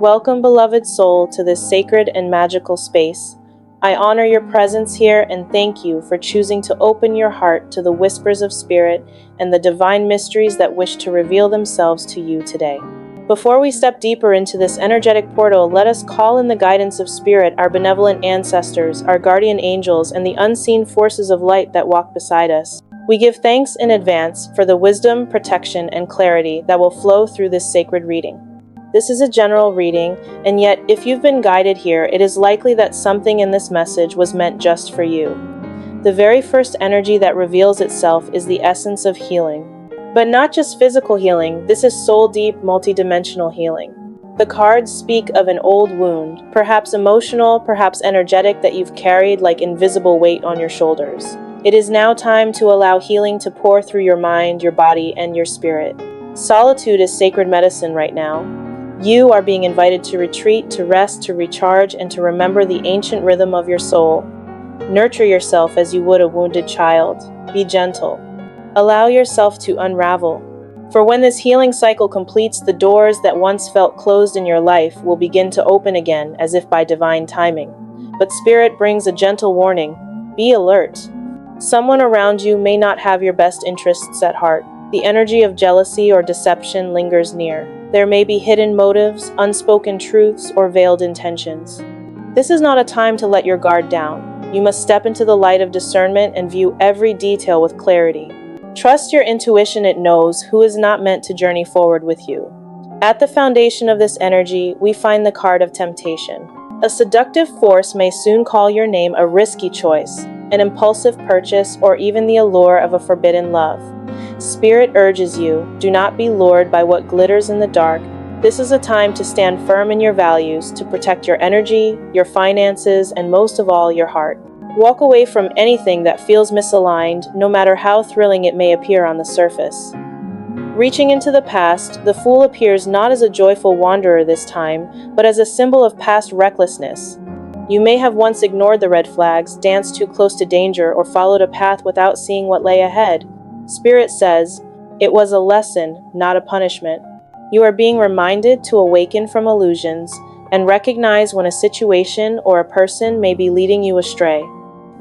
Welcome, beloved soul, to this sacred and magical space. I honor your presence here and thank you for choosing to open your heart to the whispers of spirit and the divine mysteries that wish to reveal themselves to you today. Before we step deeper into this energetic portal, let us call in the guidance of spirit, our benevolent ancestors, our guardian angels, and the unseen forces of light that walk beside us. We give thanks in advance for the wisdom, protection, and clarity that will flow through this sacred reading. This is a general reading, and yet if you've been guided here, it is likely that something in this message was meant just for you. The very first energy that reveals itself is the essence of healing. But not just physical healing, this is soul-deep, multidimensional healing. The cards speak of an old wound, perhaps emotional, perhaps energetic, that you've carried like invisible weight on your shoulders. It is now time to allow healing to pour through your mind, your body, and your spirit. Solitude is sacred medicine right now. You are being invited to retreat, to rest, to recharge, and to remember the ancient rhythm of your soul. Nurture yourself as you would a wounded child. Be gentle. Allow yourself to unravel. For when this healing cycle completes, the doors that once felt closed in your life will begin to open again as if by divine timing. But Spirit brings a gentle warning. Be alert. Someone around you may not have your best interests at heart. The energy of jealousy or deception lingers near. There may be hidden motives, unspoken truths, or veiled intentions. This is not a time to let your guard down. You must step into the light of discernment and view every detail with clarity. Trust your intuition, it knows who is not meant to journey forward with you. At the foundation of this energy, we find the card of temptation. A seductive force may soon call your name a risky choice, an impulsive purchase, or even the allure of a forbidden love. Spirit urges you, do not be lured by what glitters in the dark. This is a time to stand firm in your values, to protect your energy, your finances, and most of all, your heart. Walk away from anything that feels misaligned, no matter how thrilling it may appear on the surface. Reaching into the past, the Fool appears not as a joyful wanderer this time, but as a symbol of past recklessness. You may have once ignored the red flags, danced too close to danger, or followed a path without seeing what lay ahead. Spirit says, it was a lesson, not a punishment. You are being reminded to awaken from illusions and recognize when a situation or a person may be leading you astray.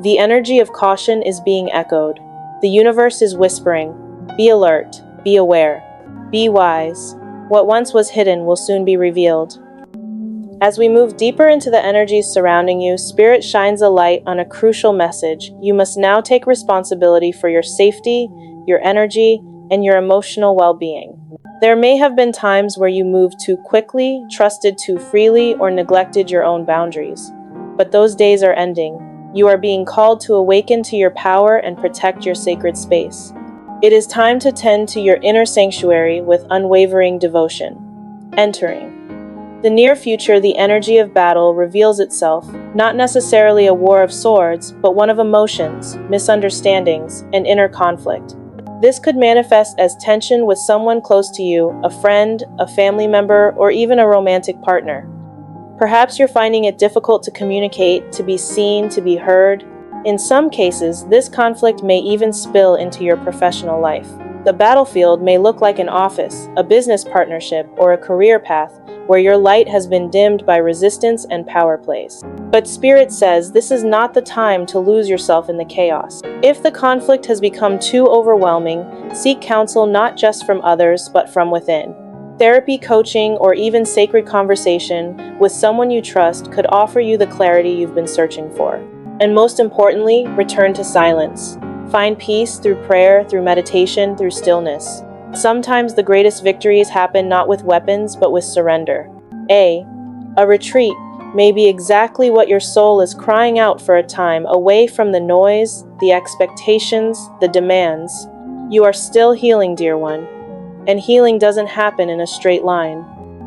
The energy of caution is being echoed. The universe is whispering, be alert, be aware, be wise. What once was hidden will soon be revealed. As we move deeper into the energies surrounding you, Spirit shines a light on a crucial message. You must now take responsibility for your safety, your energy, and your emotional well-being. There may have been times where you moved too quickly, trusted too freely, or neglected your own boundaries. But those days are ending. You are being called to awaken to your power and protect your sacred space. It is time to tend to your inner sanctuary with unwavering devotion. Entering the near future, the energy of battle reveals itself, not necessarily a war of swords, but one of emotions, misunderstandings, and inner conflict. This could manifest as tension with someone close to you, a friend, a family member, or even a romantic partner. Perhaps you're finding it difficult to communicate, to be seen, to be heard. In some cases, this conflict may even spill into your professional life. The battlefield may look like an office, a business partnership, or a career path where your light has been dimmed by resistance and power plays. But Spirit says this is not the time to lose yourself in the chaos. If the conflict has become too overwhelming, seek counsel not just from others, but from within. Therapy, coaching, or even sacred conversation with someone you trust could offer you the clarity you've been searching for. And most importantly, return to silence. Find peace through prayer, through meditation, through stillness. Sometimes the greatest victories happen not with weapons, but with surrender. A retreat may be exactly what your soul is crying out for, a time away from the noise, the expectations, the demands. You are still healing, dear one. And healing doesn't happen in a straight line.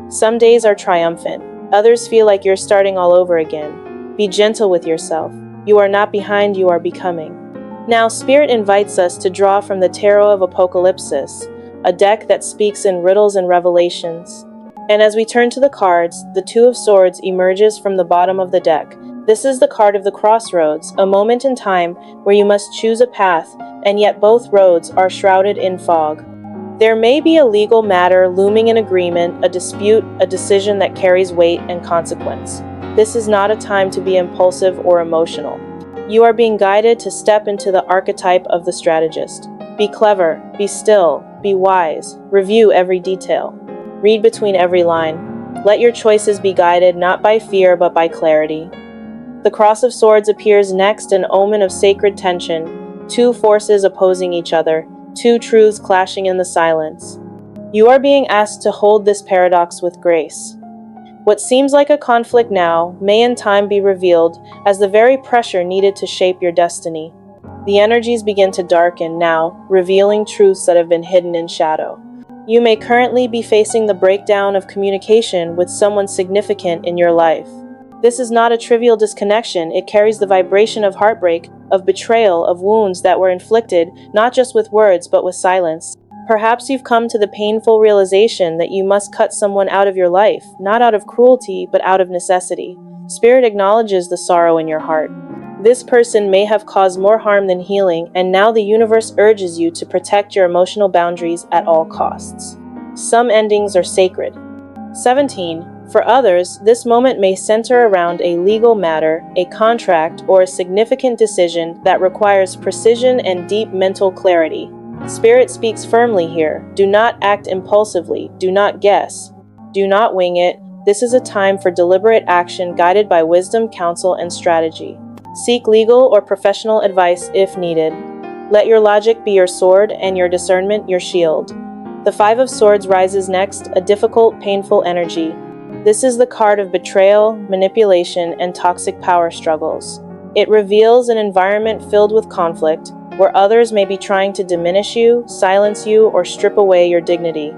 Some days are triumphant. Others feel like you're starting all over again. Be gentle with yourself. You are not behind, you are becoming. Now, Spirit invites us to draw from the Tarot of Apocalypsis, a deck that speaks in riddles and revelations. And as we turn to the cards, the Two of Swords emerges from the bottom of the deck. This is the card of the crossroads, a moment in time where you must choose a path, and yet both roads are shrouded in fog. There may be a legal matter looming, an agreement, a dispute, a decision that carries weight and consequence. This is not a time to be impulsive or emotional. You are being guided to step into the archetype of the strategist. Be clever, be still, be wise, review every detail. Read between every line. Let your choices be guided not by fear but by clarity. The Cross of Swords appears next, an omen of sacred tension, two forces opposing each other, two truths clashing in the silence. You are being asked to hold this paradox with grace. What seems like a conflict now may in time be revealed as the very pressure needed to shape your destiny. The energies begin to darken now, revealing truths that have been hidden in shadow. You may currently be facing the breakdown of communication with someone significant in your life. This is not a trivial disconnection. It carries the vibration of heartbreak, of betrayal, of wounds that were inflicted, not just with words, but with silence. Perhaps you've come to the painful realization that you must cut someone out of your life, not out of cruelty, but out of necessity. Spirit acknowledges the sorrow in your heart. This person may have caused more harm than healing, and now the universe urges you to protect your emotional boundaries at all costs. Some endings are sacred. 17. For others, this moment may center around a legal matter, a contract, or a significant decision that requires precision and deep mental clarity. Spirit speaks firmly here. Do not act impulsively. Do not guess. Do not wing it. This is a time for deliberate action guided by wisdom, counsel, and strategy. Seek legal or professional advice if needed. Let your logic be your sword and your discernment your shield. The Five of Swords rises next, a difficult, painful energy. This is the card of betrayal, manipulation, and toxic power struggles. It reveals an environment filled with conflict, where others may be trying to diminish you, silence you, or strip away your dignity.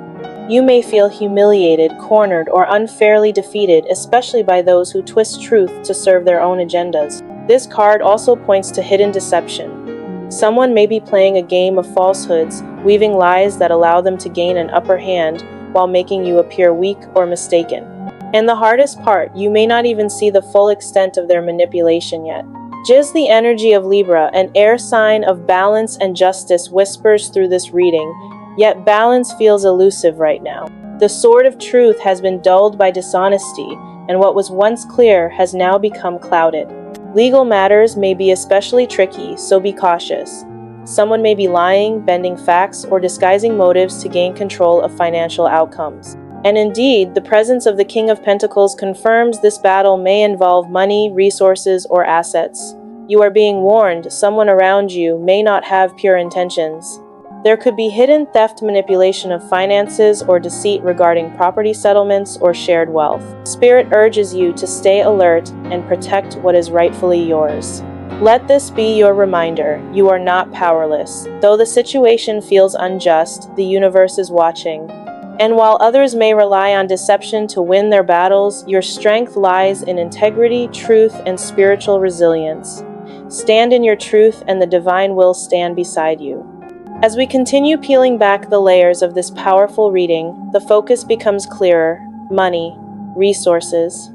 You may feel humiliated, cornered, or unfairly defeated, especially by those who twist truth to serve their own agendas. This card also points to hidden deception. Someone may be playing a game of falsehoods, weaving lies that allow them to gain an upper hand while making you appear weak or mistaken. And the hardest part, you may not even see the full extent of their manipulation yet. Just the energy of Libra, an air sign of balance and justice, whispers through this reading, yet balance feels elusive right now. The sword of truth has been dulled by dishonesty, and what was once clear has now become clouded. Legal matters may be especially tricky, so be cautious. Someone may be lying, bending facts, or disguising motives to gain control of financial outcomes. And indeed, the presence of the King of Pentacles confirms this battle may involve money, resources, or assets. You are being warned, someone around you may not have pure intentions. There could be hidden theft, manipulation of finances, or deceit regarding property settlements or shared wealth. Spirit urges you to stay alert and protect what is rightfully yours. Let this be your reminder, you are not powerless. Though the situation feels unjust, the universe is watching. And while others may rely on deception to win their battles, your strength lies in integrity, truth, and spiritual resilience. Stand in your truth, and the divine will stand beside you. As we continue peeling back the layers of this powerful reading, the focus becomes clearer: money, resources,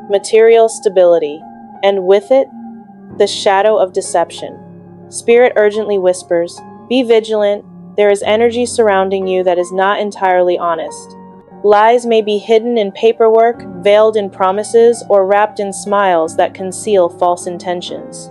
material stability, and with it, the shadow of deception. Spirit urgently whispers, be vigilant. There is energy surrounding you that is not entirely honest. Lies may be hidden in paperwork, veiled in promises, or wrapped in smiles that conceal false intentions.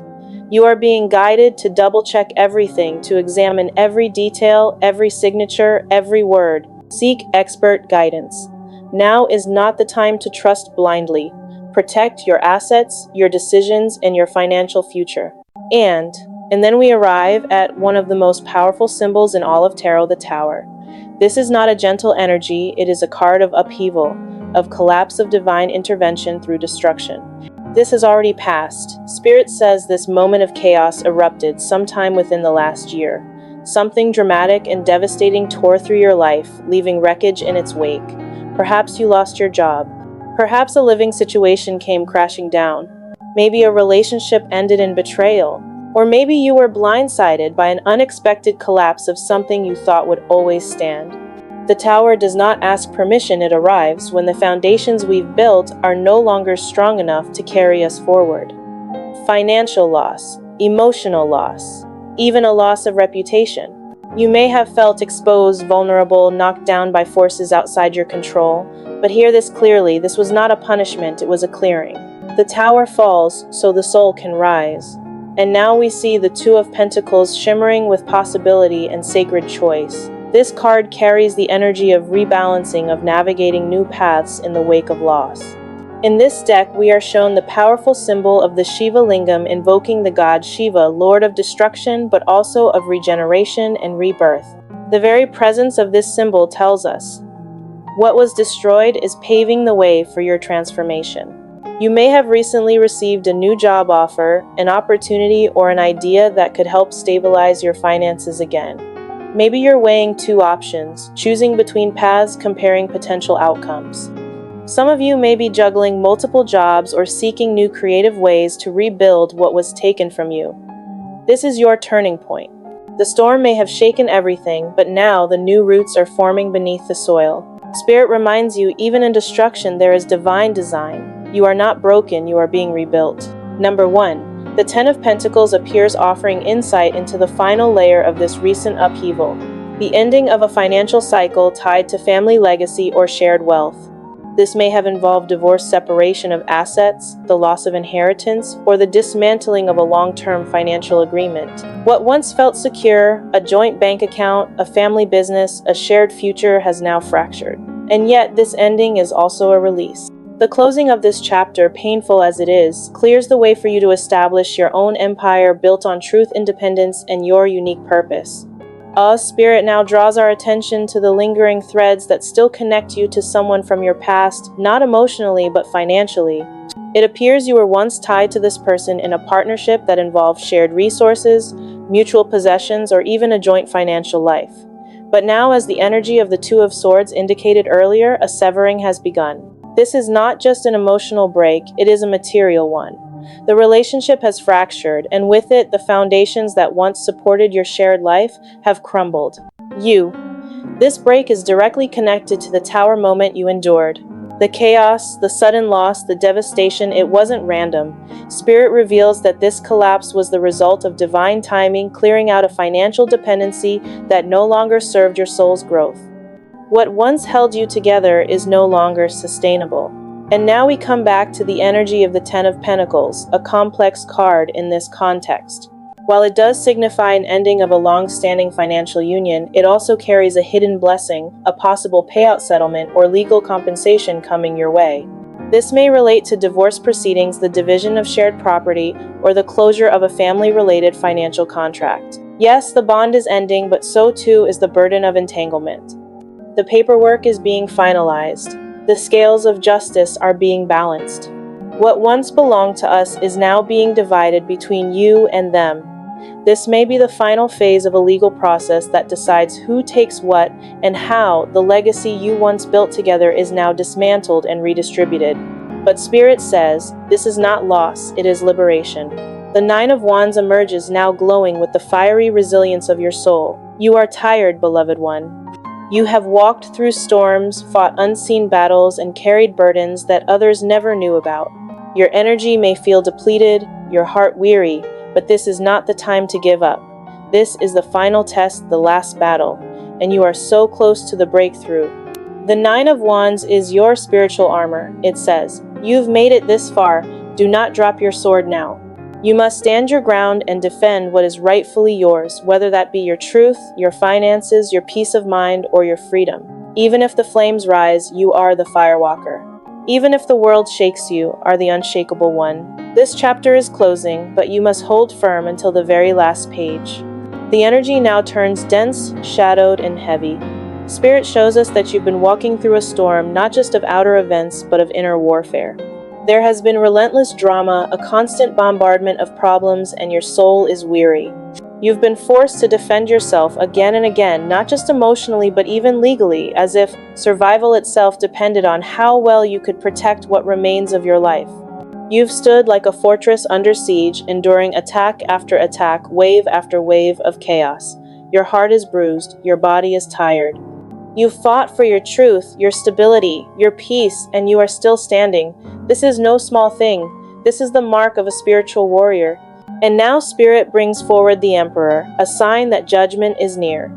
You are being guided to double-check everything, to examine every detail, every signature, every word. Seek expert guidance. Now is not the time to trust blindly. Protect your assets, your decisions, and your financial future. And then we arrive at one of the most powerful symbols in all of tarot, the Tower. This is not a gentle energy, it is a card of upheaval, of collapse, of divine intervention through destruction. This has already passed. Spirit says this moment of chaos erupted sometime within the last year. Something dramatic and devastating tore through your life, leaving wreckage in its wake. Perhaps you lost your job. Perhaps a living situation came crashing down. Maybe a relationship ended in betrayal. Or maybe you were blindsided by an unexpected collapse of something you thought would always stand. The Tower does not ask permission, it arrives when the foundations we've built are no longer strong enough to carry us forward. Financial loss, emotional loss, even a loss of reputation. You may have felt exposed, vulnerable, knocked down by forces outside your control, but hear this clearly, this was not a punishment, it was a clearing. The tower falls, so the soul can rise. And now we see the Two of Pentacles shimmering with possibility and sacred choice. This card carries the energy of rebalancing, of navigating new paths in the wake of loss. In this deck, we are shown the powerful symbol of the Shiva Lingam, invoking the god Shiva, lord of destruction, but also of regeneration and rebirth. The very presence of this symbol tells us, what was destroyed is paving the way for your transformation. You may have recently received a new job offer, an opportunity, or an idea that could help stabilize your finances again. Maybe you're weighing two options, choosing between paths, comparing potential outcomes. Some of you may be juggling multiple jobs or seeking new creative ways to rebuild what was taken from you. This is your turning point. The storm may have shaken everything, but now the new roots are forming beneath the soil. Spirit reminds you, even in destruction, there is divine design. You are not broken, you are being rebuilt. Number 1. The Ten of Pentacles appears, offering insight into the final layer of this recent upheaval, the ending of a financial cycle tied to family legacy or shared wealth. This may have involved divorce, separation of assets, the loss of inheritance, or the dismantling of a long-term financial agreement. What once felt secure, a joint bank account, a family business, a shared future, has now fractured. And yet, this ending is also a release. The closing of this chapter, painful as it is, clears the way for you to establish your own empire built on truth, independence, and your unique purpose. Spirit now draws our attention to the lingering threads that still connect you to someone from your past, not emotionally but financially. It appears you were once tied to this person in a partnership that involved shared resources, mutual possessions, or even a joint financial life. But now, as the energy of the Two of Swords indicated earlier, a severing has begun. This is not just an emotional break, it is a material one. The relationship has fractured, and with it, the foundations that once supported your shared life have crumbled. This break is directly connected to the tower moment you endured. The chaos, the sudden loss, the devastation, it wasn't random. Spirit reveals that this collapse was the result of divine timing, clearing out a financial dependency that no longer served your soul's growth. What once held you together is no longer sustainable. And now we come back to the energy of the Ten of Pentacles, a complex card in this context. While it does signify an ending of a long-standing financial union, it also carries a hidden blessing, a possible payout settlement, or legal compensation coming your way. This may relate to divorce proceedings, the division of shared property, or the closure of a family-related financial contract. Yes, the bond is ending, but so too is the burden of entanglement. The paperwork is being finalized. The scales of justice are being balanced. What once belonged to us is now being divided between you and them. This may be the final phase of a legal process that decides who takes what and how the legacy you once built together is now dismantled and redistributed. But Spirit says, this is not loss, it is liberation. The Nine of Wands emerges, now glowing with the fiery resilience of your soul. You are tired, beloved one. You have walked through storms, fought unseen battles, and carried burdens that others never knew about. Your energy may feel depleted, your heart weary, but this is not the time to give up. This is the final test, the last battle, and you are so close to the breakthrough. The Nine of Wands is your spiritual armor. It says, you've made it this far, do not drop your sword now. You must stand your ground and defend what is rightfully yours, whether that be your truth, your finances, your peace of mind, or your freedom. Even if the flames rise, you are the firewalker. Even if the world shakes, you are the unshakable one. This chapter is closing, but you must hold firm until the very last page. The energy now turns dense, shadowed, and heavy. Spirit shows us that you've been walking through a storm, not just of outer events, but of inner warfare. There has been relentless drama, a constant bombardment of problems, and your soul is weary. You've been forced to defend yourself again and again, not just emotionally, but even legally, as if survival itself depended on how well you could protect what remains of your life. You've stood like a fortress under siege, enduring attack after attack, wave after wave of chaos. Your heart is bruised, your body is tired. You've fought for your truth, your stability, your peace, and you are still standing. This is no small thing. This is the mark of a spiritual warrior. And now Spirit brings forward the Emperor, a sign that judgment is near.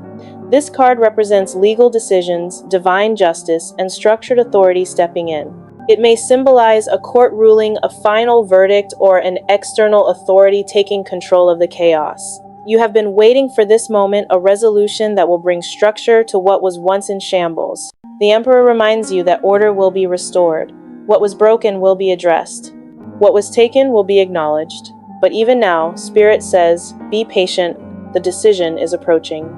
This card represents legal decisions, divine justice, and structured authority stepping in. It may symbolize a court ruling, a final verdict, or an external authority taking control of the chaos. You have been waiting for this moment, a resolution that will bring structure to what was once in shambles. The Emperor reminds you that order will be restored. What was broken will be addressed. What was taken will be acknowledged. But even now, Spirit says, be patient, the decision is approaching.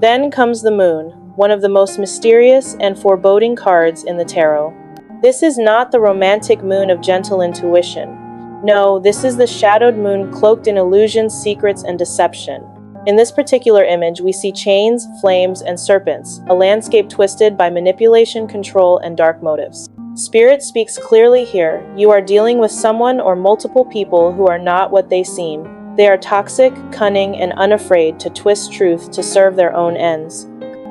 Then comes the Moon, one of the most mysterious and foreboding cards in the tarot. This is not the romantic moon of gentle intuition. No, this is the shadowed moon cloaked in illusions, secrets, and deception. In this particular image, we see chains, flames, and serpents, a landscape twisted by manipulation, control, and dark motives. Spirit speaks clearly here. You are dealing with someone or multiple people who are not what they seem. They are toxic, cunning, and unafraid to twist truth to serve their own ends.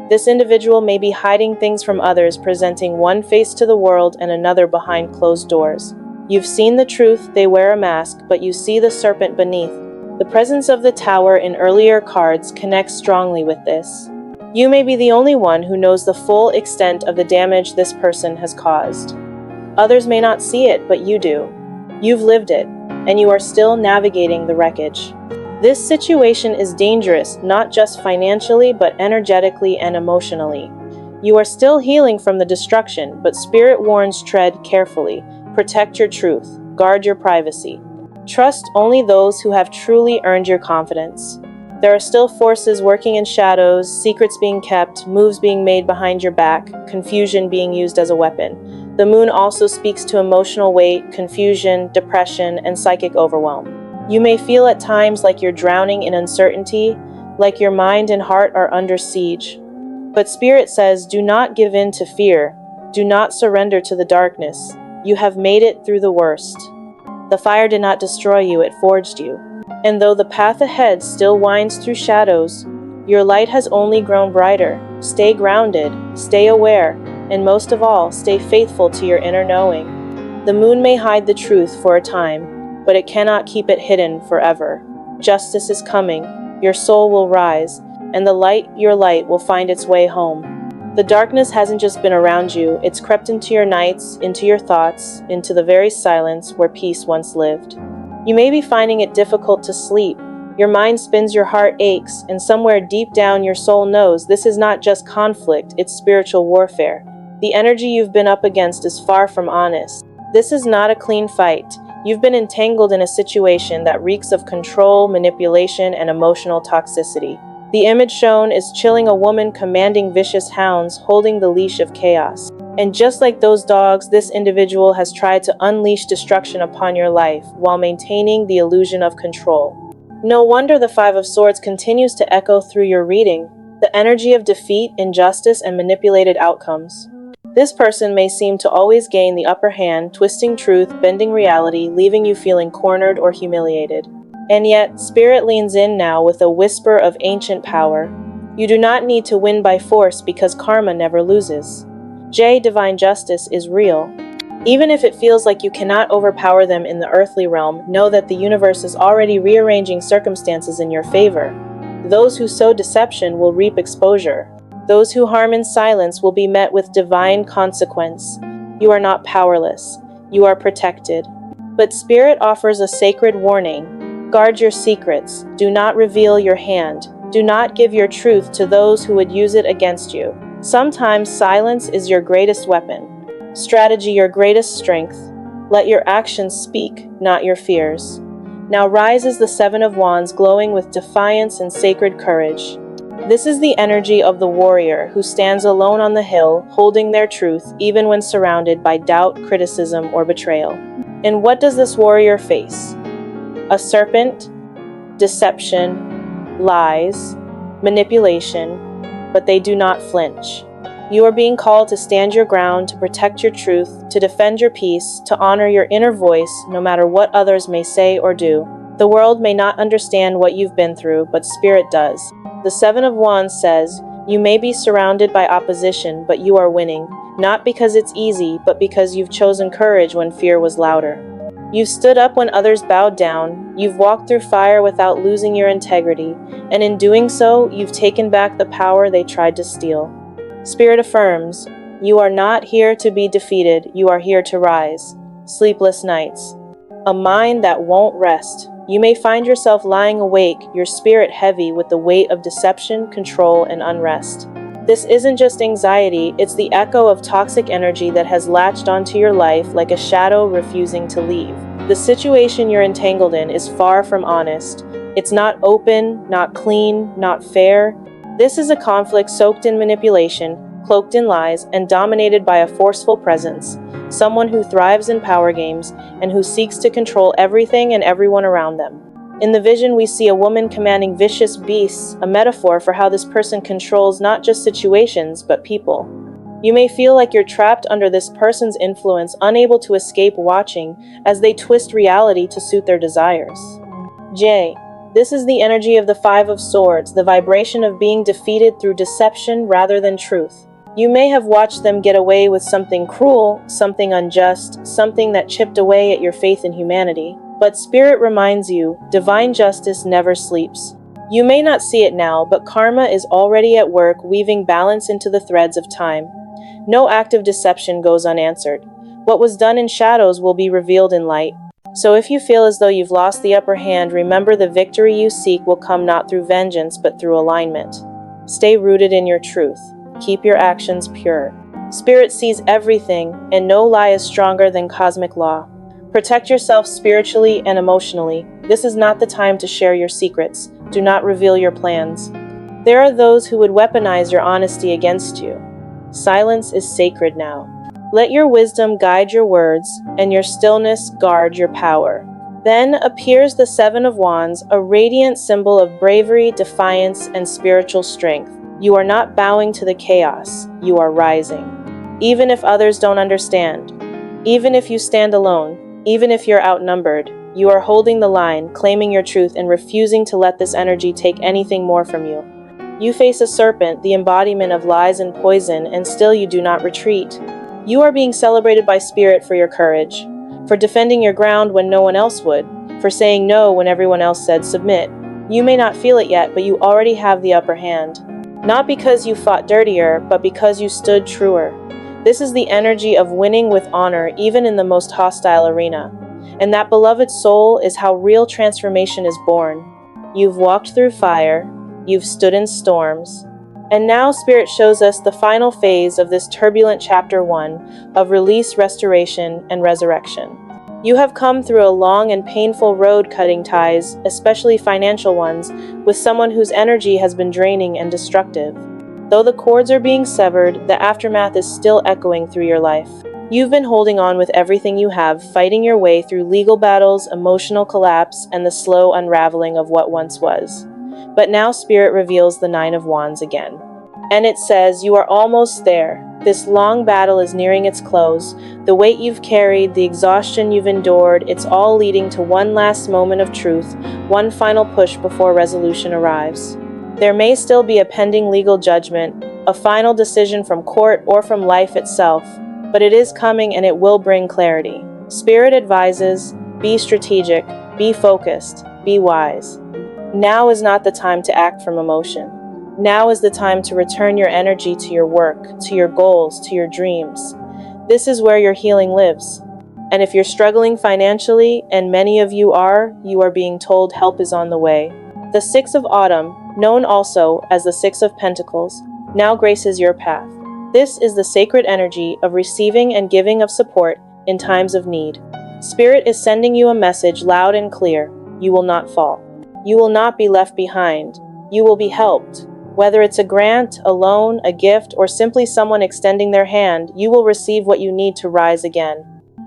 This individual may be hiding things from others, presenting one face to the world and another behind closed doors. You've seen the truth, they wear a mask, but you see the serpent beneath. The presence of the Tower in earlier cards connects strongly with this. You may be the only one who knows the full extent of the damage this person has caused. Others may not see it, but you do. You've lived it, and you are still navigating the wreckage. This situation is dangerous, not just financially, but energetically and emotionally. You are still healing from the destruction, but Spirit warns, tread carefully. Protect your truth. Guard your privacy. Trust only those who have truly earned your confidence. There are still forces working in shadows, secrets being kept, moves being made behind your back, confusion being used as a weapon. The moon also speaks to emotional weight, confusion, depression, and psychic overwhelm. You may feel at times like you're drowning in uncertainty, like your mind and heart are under siege. But Spirit says, do not give in to fear. Do not surrender to the darkness. You have made it through the worst. The fire did not destroy you, it forged you. And though the path ahead still winds through shadows, your light has only grown brighter. Stay grounded, stay aware, and most of all, stay faithful to your inner knowing. The moon may hide the truth for a time, but it cannot keep it hidden forever. Justice is coming, your soul will rise, and your light will find its way home. The darkness hasn't just been around you, it's crept into your nights, into your thoughts, into the very silence where peace once lived. You may be finding it difficult to sleep. Your mind spins, your heart aches, and somewhere deep down your soul knows this is not just conflict, it's spiritual warfare. The energy you've been up against is far from honest. This is not a clean fight. You've been entangled in a situation that reeks of control, manipulation, and emotional toxicity. The image shown is chilling a woman commanding vicious hounds, holding the leash of chaos. And just like those dogs, this individual has tried to unleash destruction upon your life while maintaining the illusion of control. No wonder the Five of Swords continues to echo through your reading, the energy of defeat, injustice, and manipulated outcomes. This person may seem to always gain the upper hand, twisting truth, bending reality, leaving you feeling cornered or humiliated. And yet, Spirit leans in now with a whisper of ancient power. You do not need to win by force because karma never loses. Divine justice is real. Even if it feels like you cannot overpower them in the earthly realm, know that the universe is already rearranging circumstances in your favor. Those who sow deception will reap exposure. Those who harm in silence will be met with divine consequence. You are not powerless. You are protected. But Spirit offers a sacred warning. Guard your secrets. Do not reveal your hand. Do not give your truth to those who would use it against you. Sometimes silence is your greatest weapon. Strategy your greatest strength. Let your actions speak, not your fears. Now rises the Seven of Wands, glowing with defiance and sacred courage. This is the energy of the warrior who stands alone on the hill, holding their truth even when surrounded by doubt, criticism, or betrayal. And what does this warrior face? A serpent, deception, lies, manipulation, but they do not flinch. You are being called to stand your ground, to protect your truth, to defend your peace, to honor your inner voice, no matter what others may say or do. The world may not understand what you've been through, but Spirit does. The Seven of Wands says, you may be surrounded by opposition, but you are winning, not because it's easy, but because you've chosen courage when fear was louder. You've stood up when others bowed down, you've walked through fire without losing your integrity, and in doing so, you've taken back the power they tried to steal. Spirit affirms, you are not here to be defeated, you are here to rise. Sleepless nights. A mind that won't rest. You may find yourself lying awake, your spirit heavy with the weight of deception, control, and unrest. This isn't just anxiety, it's the echo of toxic energy that has latched onto your life like a shadow refusing to leave. The situation you're entangled in is far from honest. It's not open, not clean, not fair. This is a conflict soaked in manipulation, cloaked in lies, and dominated by a forceful presence. Someone who thrives in power games and who seeks to control everything and everyone around them. In the vision, we see a woman commanding vicious beasts, a metaphor for how this person controls not just situations, but people. You may feel like you're trapped under this person's influence, unable to escape watching as they twist reality to suit their desires. J. This is the energy of the Five of Swords, the vibration of being defeated through deception rather than truth. You may have watched them get away with something cruel, something unjust, something that chipped away at your faith in humanity. But Spirit reminds you, divine justice never sleeps. You may not see it now, but karma is already at work, weaving balance into the threads of time. No act of deception goes unanswered. What was done in shadows will be revealed in light. So if you feel as though you've lost the upper hand, remember the victory you seek will come not through vengeance, but through alignment. Stay rooted in your truth. Keep your actions pure. Spirit sees everything, and no lie is stronger than cosmic law. Protect yourself spiritually and emotionally. This is not the time to share your secrets. Do not reveal your plans. There are those who would weaponize your honesty against you. Silence is sacred now. Let your wisdom guide your words, and your stillness guard your power. Then appears the Seven of Wands, a radiant symbol of bravery, defiance, and spiritual strength. You are not bowing to the chaos. You are rising. Even if others don't understand, even if you stand alone, even if you're outnumbered, you are holding the line, claiming your truth, and refusing to let this energy take anything more from you. You face a serpent, the embodiment of lies and poison, and still you do not retreat. You are being celebrated by Spirit for your courage, for defending your ground when no one else would, for saying no when everyone else said submit. You may not feel it yet, but you already have the upper hand. Not because you fought dirtier, but because you stood truer. This is the energy of winning with honor, even in the most hostile arena. And that beloved soul is how real transformation is born. You've walked through fire, you've stood in storms, and now Spirit shows us the final phase of this turbulent chapter 1 of release, restoration, and resurrection. You have come through a long and painful road cutting ties, especially financial ones, with someone whose energy has been draining and destructive. Though the cords are being severed, the aftermath is still echoing through your life. You've been holding on with everything you have, fighting your way through legal battles, emotional collapse, and the slow unraveling of what once was. But now Spirit reveals the Nine of Wands again. And it says, you are almost there. This long battle is nearing its close. The weight you've carried, the exhaustion you've endured, it's all leading to one last moment of truth, one final push before resolution arrives. There may still be a pending legal judgment, a final decision from court or from life itself, but it is coming and it will bring clarity. Spirit advises, be strategic, be focused, be wise. Now is not the time to act from emotion. Now is the time to return your energy to your work, to your goals, to your dreams. This is where your healing lives. And if you're struggling financially, and many of you are being told help is on the way. The Six of Autumn, known also as the Six of Pentacles, now graces your path. This is the sacred energy of receiving and giving of support in times of need. Spirit is sending you a message loud and clear. You will not fall. You will not be left behind. You will be helped. Whether it's a grant, a loan, a gift, or simply someone extending their hand, you will receive what you need to rise again.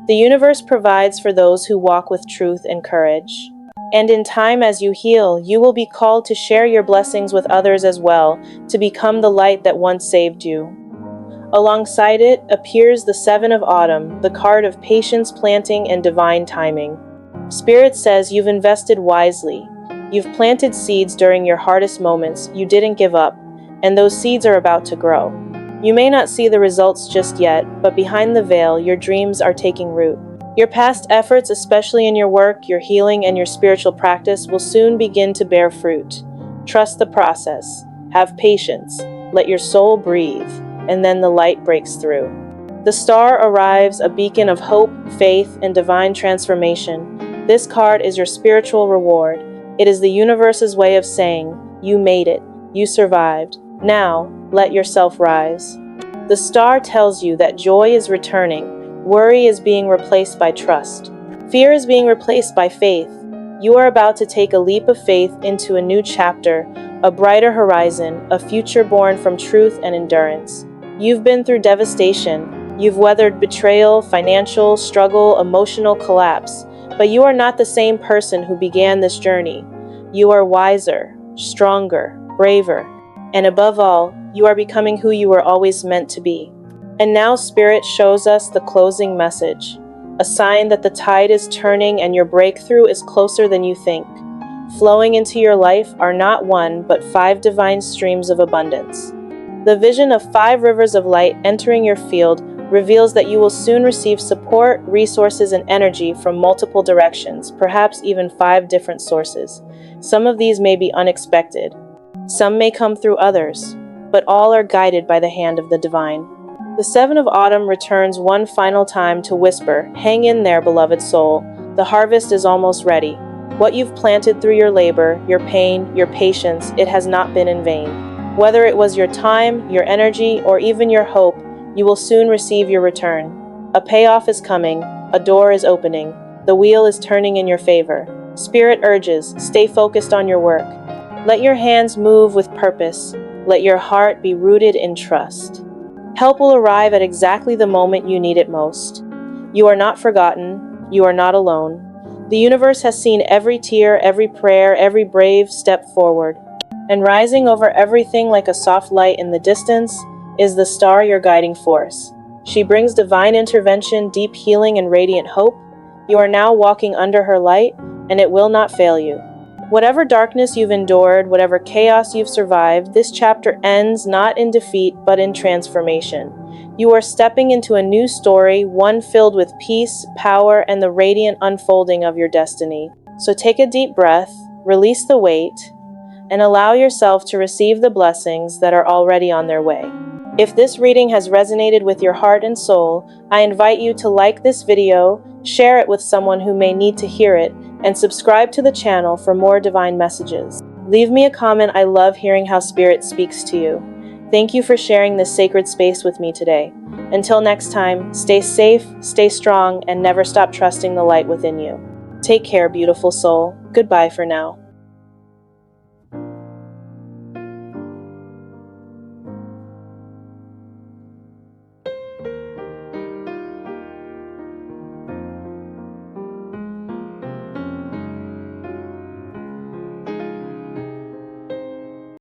The universe provides for those who walk with truth and courage. And in time as you heal, you will be called to share your blessings with others as well, to become the light that once saved you. Alongside it appears the Seven of Autumn, the card of patience, planting, and divine timing. Spirit says you've invested wisely. You've planted seeds during your hardest moments, you didn't give up, and those seeds are about to grow. You may not see the results just yet, but behind the veil, your dreams are taking root. Your past efforts, especially in your work, your healing, and your spiritual practice, will soon begin to bear fruit. Trust the process. Have patience. Let your soul breathe, and then the light breaks through. The star arrives, a beacon of hope, faith, and divine transformation. This card is your spiritual reward. It is the universe's way of saying, "You made it. You survived. Now, let yourself rise." The star tells you that joy is returning. Worry is being replaced by trust. Fear is being replaced by faith. You are about to take a leap of faith into a new chapter, a brighter horizon, a future born from truth and endurance. You've been through devastation. You've weathered betrayal, financial struggle, emotional collapse. But you are not the same person who began this journey. You are wiser, stronger, braver, and above all, you are becoming who you were always meant to be. And now Spirit shows us the closing message, a sign that the tide is turning and your breakthrough is closer than you think. Flowing into your life are not one, but 5 divine streams of abundance. The vision of 5 rivers of light entering your field reveals that you will soon receive support, resources, and energy from multiple directions, perhaps even 5 different sources. Some of these may be unexpected. Some may come through others, but all are guided by the hand of the divine. The 7 of Autumn returns one final time to whisper, "Hang in there, beloved soul. The harvest is almost ready. What you've planted through your labor, your pain, your patience, it has not been in vain. Whether it was your time, your energy, or even your hope, you will soon receive your return. A payoff is coming, a door is opening, the wheel is turning in your favor. Spirit urges, stay focused on your work. Let your hands move with purpose. Let your heart be rooted in trust. Help will arrive at exactly the moment you need it most. You are not forgotten. You are not alone. The universe has seen every tear, every prayer, every brave step forward. And rising over everything like a soft light in the distance is the star, your guiding force. She brings divine intervention, deep healing, and radiant hope. You are now walking under her light, and it will not fail you. Whatever darkness you've endured, whatever chaos you've survived, this chapter ends not in defeat, but in transformation. You are stepping into a new story, one filled with peace, power, and the radiant unfolding of your destiny. So take a deep breath, release the weight, and allow yourself to receive the blessings that are already on their way. If this reading has resonated with your heart and soul, I invite you to like this video, share it with someone who may need to hear it, and subscribe to the channel for more divine messages. Leave me a comment. I love hearing how Spirit speaks to you. Thank you for sharing this sacred space with me today. Until next time, stay safe, stay strong, and never stop trusting the light within you. Take care, beautiful soul. Goodbye for now.